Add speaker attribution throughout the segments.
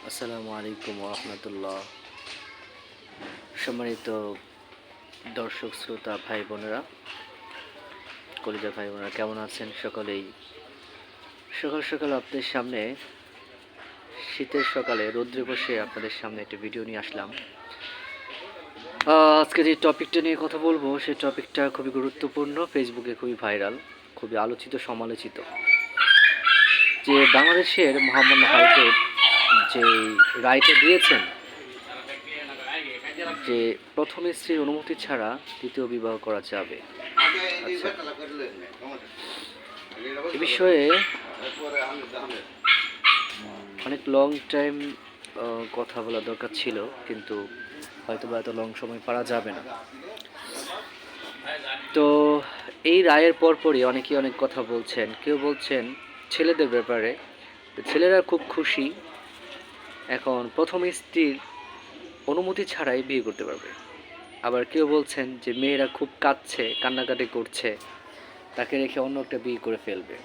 Speaker 1: আসসালামু আলাইকুম রহমতুল্লাহ। সম্মানিত দর্শক শ্রোতা ভাই বোনেরা, কলিজা ভাই বোনেরা, কেমন আছেন? সকলেই সকাল সকাল আপনাদের সামনে, শীতের সকালে রৌদ্রে বসে আপনাদের সামনে একটা ভিডিও নিয়ে আসলাম। আজকে যে টপিকটা নিয়ে কথা বলবো, সেই টপিকটা খুবই গুরুত্বপূর্ণ, ফেসবুকে খুবই ভাইরাল, খুবই আলোচিত সমালোচিত। যে বাংলাদেশের মহামান্য হাইকোর্ট যে রায়টা দিয়েছেন যে প্রথম স্ত্রীর অনুমতি ছাড়া দ্বিতীয় বিবাহ করা যাবে। আচ্ছা, এ বিষয়ে অনেক লং টাইম কথা বলা দরকার ছিল, কিন্তু হয়তো বা এত লং সময় পারা যাবে না। তো এই রায়ের পরপরই অনেকেই অনেক কথা বলছেন। কেউ বলছেন ছেলেদের ব্যাপারে, ছেলেরা খুব খুশি, এখন প্রথম স্ত্রীর অনুমতি ছাড়াই বিয়ে করতে পারবে। আবার কেউ বলছেন যে মেয়েরা খুব কাঁদছে, কান্নাকাটি করছে, তাকে রেখে অন্য একটা বিয়ে করে ফেলবে।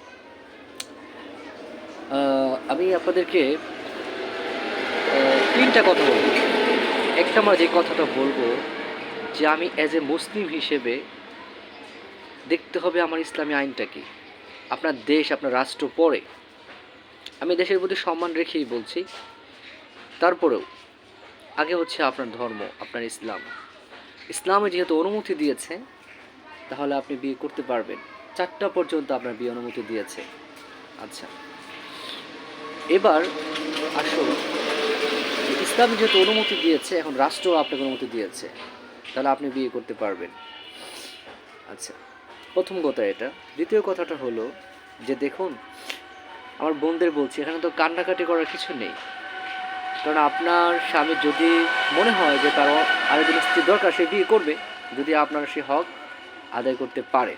Speaker 1: আমি আপনাদেরকে তিনটা কথা বলবো। একটা, আমরা যে কথাটা বলবো যে আমি অ্যাজ এ মুসলিম হিসেবে দেখতে হবে আমার ইসলামী আইনটা কি। আপনার দেশ, আপনার রাষ্ট্র পরে, আমি দেশের প্রতি সম্মান রেখেই বলছি। তারপরেও আগে হচ্ছে আপনার ধর্ম, আপনার ইসলাম। ইসলামে যেহেতু অনুমতি দিয়েছে, তাহলে আপনি বিয়ে করতে পারবেন। 4টা পর্যন্ত আপনার বিয়ে অনুমতি দিয়েছে। আচ্ছা, এবার আসুন, ইসলাম যেহেতু অনুমতি দিয়েছে, এখন রাষ্ট্র আপনাকে অনুমতি দিয়েছে, তাহলে আপনি বিয়ে করতে পারবেন। আচ্ছা, প্রথম কথা এটা। দ্বিতীয় কথাটা হলো যে দেখুন, আমার বোনদের বলছি, এখানে তো কান্নাকাটি করার কিছু নেই। কারণ আপনার স্বামী যদি মনে হয় যে তার আরেকজন স্ত্রী দরকার, সে বিয়ে করবে, যদি আপনার সে হক আদায় করতে পারে।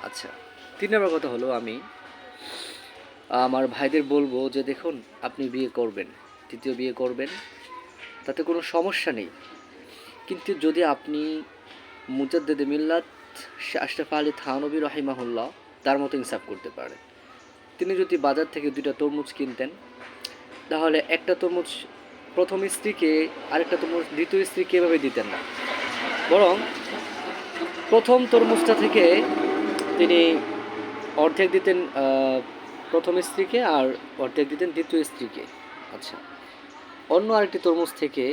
Speaker 1: আচ্ছা, 3 নম্বর কথা হলো, আমি আমার ভাইদের বলবো যে দেখুন, আপনি বিয়ে করবেন, তৃতীয় বিয়ে করবেন, তাতে কোনো সমস্যা নেই। কিন্তু যদি আপনি মুজাদ্দেদে মিল্লাত আশরাফ আলী থানভী রাহিমাহুল্লাহ তার মতো ইনসাফ করতে পারেন, তিনি যদি বাজার থেকে 2টা তরমুজ কিনতেন, তাহলে একটা তরমুজ প্রথম স্ত্রীকে, আরেকটা তরমুজ দ্বিতীয় স্ত্রীকে এভাবে দিতেন না, বরং প্রথম তরমুজটা থেকে তিনি অর্ধেক দিতেন প্রথম স্ত্রীকে, আর অর্ধেক দিতেন দ্বিতীয় স্ত্রীকে। আচ্ছা, অন্য আরেকটি তরমুজ থেকে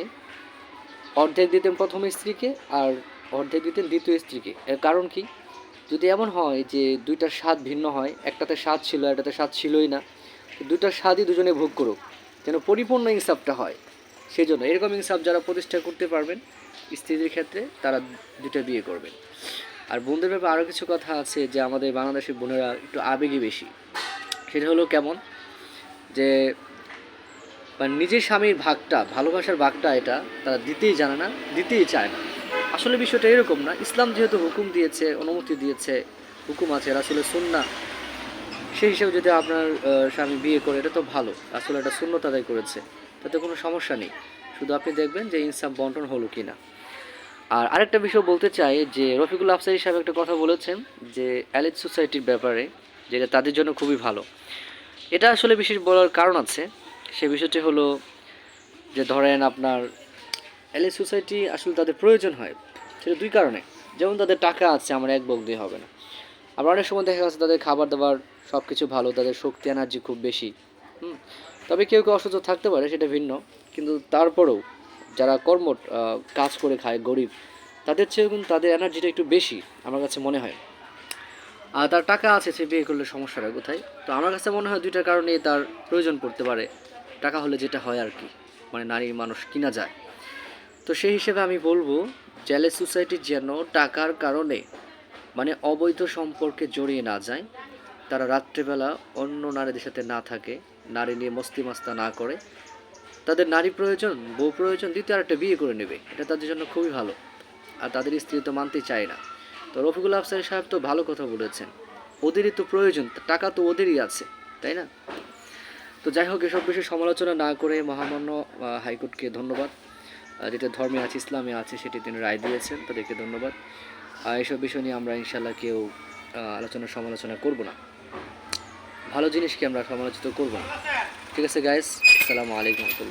Speaker 1: অর্ধেক দিতেন প্রথম স্ত্রীকে আর অর্ধেক দিতেন দ্বিতীয় স্ত্রীকে। এর কারণ কি? যদি এমন হয় যে 2টার স্বাদ ভিন্ন হয়, একটাতে স্বাদ ছিল, একটাতে স্বাদ ছিলই না, 2টার স্বাদই দুজনে ভোগ করুক, যেন পরিপূর্ণ ইনসাফটা হয়। সেই জন্য এরকম ইনসাফ যারা প্রতিষ্ঠা করতে পারবেন স্ত্রীদের ক্ষেত্রে, তারা 2টা বিয়ে করবেন। আর বোনদের ব্যাপারে আরও কিছু কথা আছে, যে আমাদের বাংলাদেশের বোনেরা একটু আবেগী বেশি। সেটা হলো কেমন, যে মানে নিজের স্বামীর ভাগটা, ভালোবাসার ভাগটা, এটা তারা দিতেই জানে না, দিতেই চায় না। আসলে বিষয়টা এরকম না। ইসলাম যেহেতু হুকুম দিয়েছে, অনুমতি দিয়েছে, হুকুম আছে, রাসূলের সুন্নাহ, সেই হিসেবে যদি আপনার স্বামী বিয়ে করে, এটা তো ভালো, রাসূল এটা সুন্নত আদায় করেছে, তাতে কোনো সমস্যা নেই। শুধু আপনি দেখবেন যে ইনসাফ বন্টন হলো কি না। আর আরেকটা বিষয় বলতে চাই, যে রফিকুল আফসারী সাহেব একটা কথা বলেছেন যে অ্যালিড সোসাইটির ব্যাপারে, যেটা তাদের জন্য খুবই ভালো। এটা আসলে বিশেষ বলার কারণ আছে। সে বিষয়টি হলো যে ধরেন আপনার অ্যালিড সোসাইটি আসলে তাদের প্রয়োজন হয়, সেটা 2 কারণে। যেমন তাদের টাকা আছে, আমার এক বক দিয়ে হবে না। আবার অনেক সময় দেখা যাচ্ছে তাদের খাবার দাবার সব কিছু ভালো, তাদের শক্তি এনার্জি খুব বেশি। তবে কেউ কেউ অসুস্থ থাকতে পারে, সেটা ভিন্ন। কিন্তু তারপরেও যারা কাজ করে খায়, গরিব, তাদের চেয়েও কিন্তু তাদের এনার্জিটা একটু বেশি আমার কাছে মনে হয়। আর তার টাকা আছে, সে বিয়ে করলে সমস্যাটা কোথায়? তো আমার কাছে মনে হয় 2টার কারণেই তার প্রয়োজন পড়তে পারে। টাকা হলে যেটা হয় আর কি, মানে নারী মানুষ কিনা যায়। তো সেই হিসেবে আমি বলবো, জেলে সোসাইটি যেন টাকার কারণে মানে অবৈধ সম্পর্কে জড়িয়ে না যায়, তারা রাত্রেবেলা অন্য নারীদের সাথে না থাকে, নারী নিয়ে মস্তি মাস্তা না করে, তাদের নারী প্রয়োজন, বউ প্রয়োজন, দ্বিতীয় আরেকটা বিয়ে করে নেবে, এটা তাদের জন্য খুবই ভালো। আর তাদের স্ত্রী তো মানতে চায় না। তো রফিকুল আফসারী সাহেব তো ভালো কথা বলেছেন, ওদেরই তো প্রয়োজন, টাকা তো ওদেরই আছে, তাই না? তো যাই হোক, এসব বিষয়ে সমালোচনা না করে মহামান্য হাইকোর্টকে ধন্যবাদ। যেটা ধর্মে আছে, ইসলামে আছে, সেটি তিনি রায় দিয়েছেন, তাদেরকে ধন্যবাদ। এসব বিষয় নিয়ে আমরা ইনশাল্লাহ কেউ আলোচনা সমালোচনা করব না, ভালো জিনিসকে আমরা সমালোচিত করব না। ঠিক আছে গাইস। আসসালামু আলাইকুম রহমতুল্লাহ।